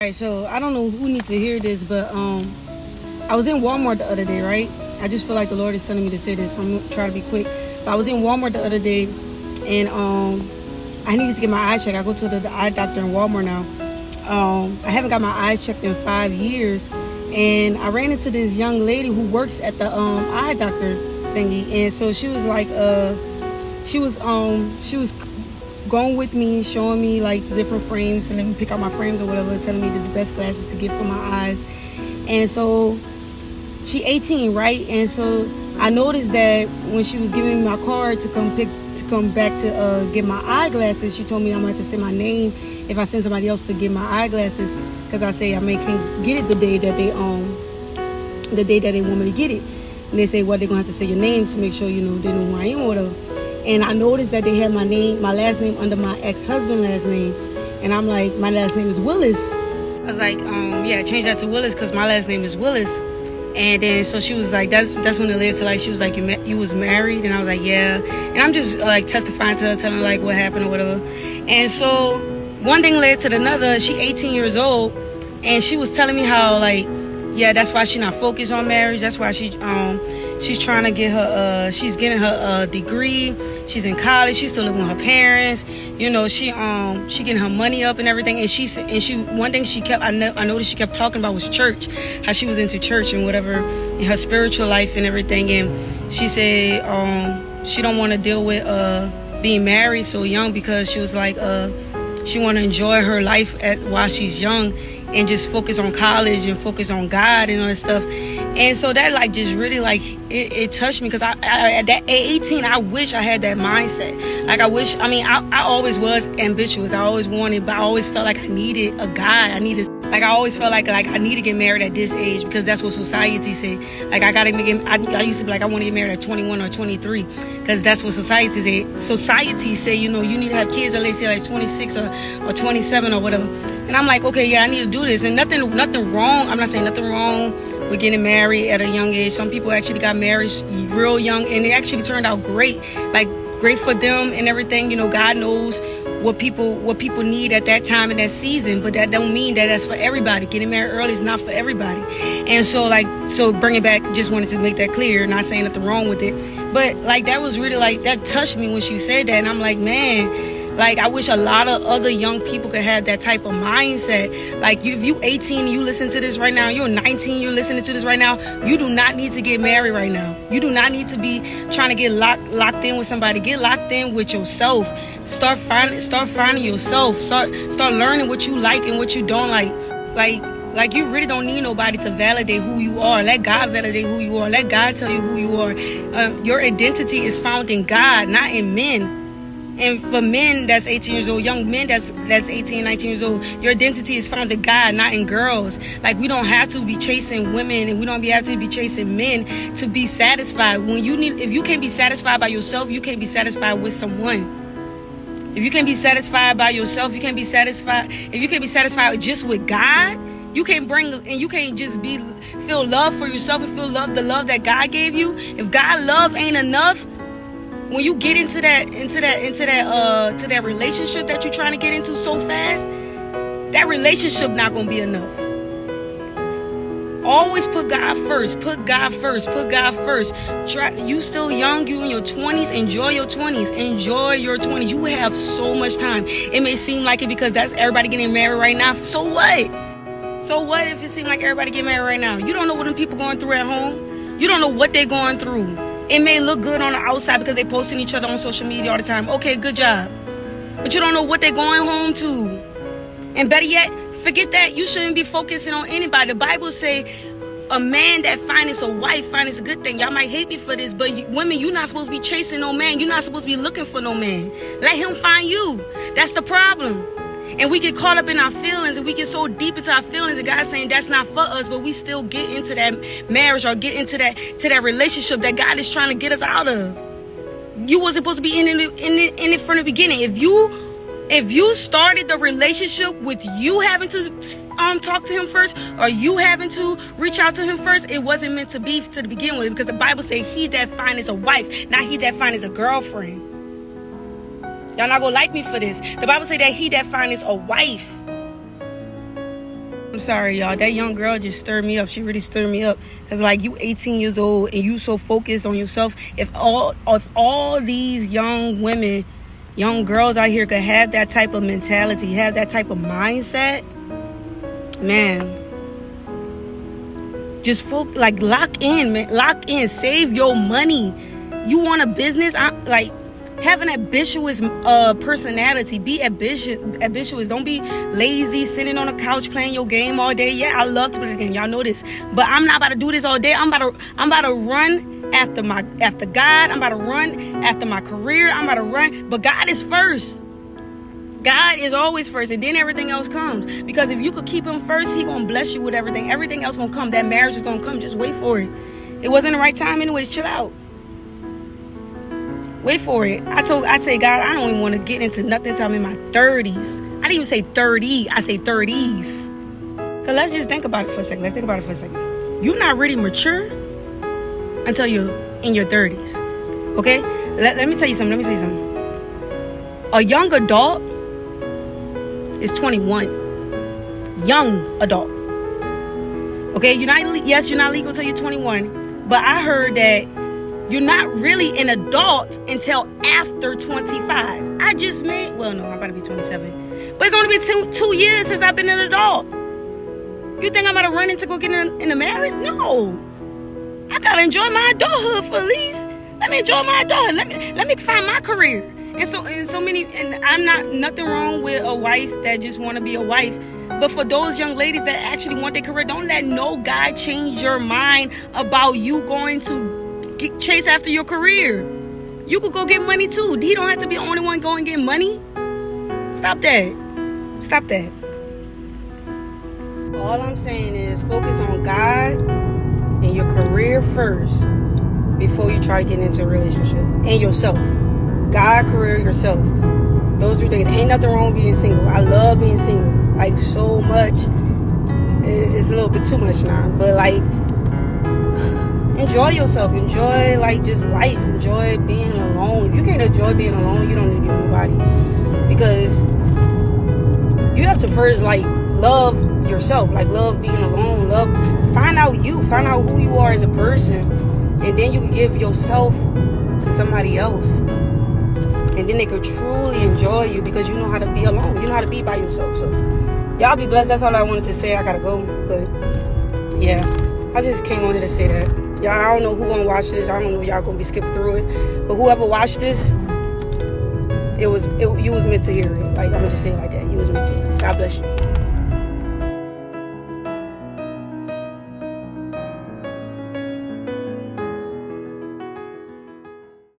Alright, so I don't know who needs to hear this, but I was in Walmart the other day, right? I just feel like the Lord is telling me to say this, so I'm gonna try to be quick. But I was in Walmart the other day, and I needed to get my eyes checked. I go to the eye doctor in Walmart now. I haven't got my eyes checked in 5 years, and I ran into this young lady who works at the eye doctor thingy, and so she was like, she was going with me, showing me like the different frames, and let me pick out my frames or whatever, telling me the best glasses to get for my eyes. And so she 18, right? And so I noticed that when she was giving me my card to come back to get my eyeglasses, she told me I'm gonna have to say my name if I send somebody else to get my eyeglasses, because I say can get it the day that they want me to get it. And they say, well, they're gonna have to say your name to make sure they know who I am or whatever. And I noticed that they had my last name under my ex-husband's last name. And I'm like, my last name is Willis. I was like, yeah, change that to Willis because my last name is Willis. And then so she was like, that's when it led to like, she was like, you was married? And I was like, yeah. And I'm just like testifying to her, telling her like what happened or whatever. And so one thing led to another. She 18 years old, and she was telling me how like, yeah, that's why she's not focused on marriage. That's why she's trying to get her she's getting her degree. She's in college. She's still living with her parents. She getting her money up and everything. And she one thing I noticed she kept talking about was church, how she was into church and whatever in her spiritual life and everything. And she said she don't want to deal with being married so young, because she was like she want to enjoy her life while she's young and just focus on college and focus on God and all that stuff. And so that like just really like it touched me, because at 18 I wish I had that mindset. Like I always was ambitious. I always wanted, but I always felt like I needed a guy. I always felt like I need to get married at this age, because that's what society say. Like I used to be like, I want to get married at 21 or 23, because that's what society say. Society say, you need to have kids at least like 26 or 27 or whatever. And I'm like, okay, yeah, I need to do this. And nothing wrong. I'm not saying nothing wrong with getting married at a young age. Some people actually got married real young, and it actually turned out great. Like great for them and everything. God knows what people need at that time in that season, but that don't mean that that's for everybody. Getting married early is not for everybody. And so bring it back, just wanted to make that clear, not saying nothing wrong with it, but like that was really like, that touched me when she said that. And I'm like, man, like I wish a lot of other young people could have that type of mindset. Like if you 18, you listen to this right now, you're 19, you're listening to this right now, you do not need to get married right now. You do not need to be trying to get locked in with somebody. Get locked in with yourself. Start finding yourself. Start learning what you like and what you don't like. Like you really don't need nobody to validate who you are. Let God validate who you are. Let God tell you who you are. Your identity is found in God, not in men. And for men that's 18 years old, young men that's 18, 19 years old, your identity is found in God, not in girls. Like we don't have to be chasing women, and we don't have to be chasing men to be satisfied. If you can't be satisfied by yourself, you can't be satisfied with someone. If you can't be satisfied by yourself, you can't be satisfied. If you can't be satisfied just with God, you can't just feel love for yourself and feel the love that God gave you. If God love ain't enough, when you get into that relationship that you're trying to get into so fast, that relationship not gonna be enough. Always put God first. Put God first. Put God first. You still young. You in your 20s. Enjoy your 20s. Enjoy your 20s. You have so much time. It may seem like it because that's everybody getting married right now. So what? So what if it seems like everybody getting married right now? You don't know what them people going through at home. You don't know what they're going through. It may look good on the outside because they posting each other on social media all the time. Okay, good job. But you don't know what they're going home to. And better yet, forget that. You shouldn't be focusing on anybody. The Bible say a man that finds a wife finds a good thing. Y'all might hate me for this, but women, you're not supposed to be chasing no man. You're not supposed to be looking for no man. Let him find you. That's the problem. And we get caught up in our feelings, and we get so deep into our feelings, and God's saying that's not for us, but we still get into that marriage or get into that relationship that God is trying to get us out of. You wasn't supposed to be in it from the beginning. If you started the relationship with you having to talk to him first, or you having to reach out to him first, it wasn't meant to be to begin with, because the Bible says he that findeth a wife, not he that findeth a girlfriend. Y'all not gonna like me for this. The Bible says that he that findeth a wife. I'm sorry, y'all. That young girl just stirred me up. She really stirred me up. Because, like, you 18 years old and you so focused on yourself. If all these young women, young girls out here could have that type of mentality, have that type of mindset, man, just lock in, man. Lock in. Save your money. You want a business? Have an ambitious personality. Be ambitious. Don't be lazy, sitting on a couch playing your game all day. Yeah, I love to play the game. Y'all know this. But I'm not about to do this all day. I'm about to run after God. I'm about to run after my career. I'm about to run. But God is first. God is always first, and then everything else comes. Because if you could keep him first, he gonna bless you with everything. Everything else gonna come. That marriage is gonna come. Just wait for it. It wasn't the right time anyways. Chill out. Wait for it. I say, God, I don't even want to get into nothing until I'm in my 30s. I didn't even say 30. I say 30s. Because let's just think about it for a second. You're not really mature until you're in your 30s. Okay? Let me tell you something. A young adult is 21. Young adult. Okay? You're not legal until you're 21. But I heard that you're not really an adult until after 25. I'm about to be 27. But it's only been 2 years since I've been an adult. You think I'm about to run in to go get in a marriage? No. I gotta enjoy my adulthood for at least. Let me enjoy my adulthood. Let me find my career. And I'm not nothing wrong with a wife that just want to be a wife. But for those young ladies that actually want their career, don't let no guy change your mind about you going to chase after your career. You could go get money too. He don't have to be the only one going to get money. Stop that. All I'm saying is focus on God and your career first before you try to get into a relationship. And yourself. God, career, yourself. Those 3 things. Ain't nothing wrong with being single. I love being single. Like, so much. It's a little bit too much now. But, like, enjoy yourself. Enjoy, like, just life. Enjoy being alone. If you can't enjoy being alone, you don't need to be with nobody. Because you have to first, like, love yourself. Like, love being alone. Find out who you are as a person. And then you can give yourself to somebody else. And then they could truly enjoy you because you know how to be alone. You know how to be by yourself. So, y'all be blessed. That's all I wanted to say. I gotta go. But, yeah. I just came on here to say that. Y'all, I don't know who gonna watch this. I don't know if y'all gonna be skipping through it. But whoever watched this, you was meant to hear it. Like, I'm gonna just say it like that. You was meant to hear it. God bless you.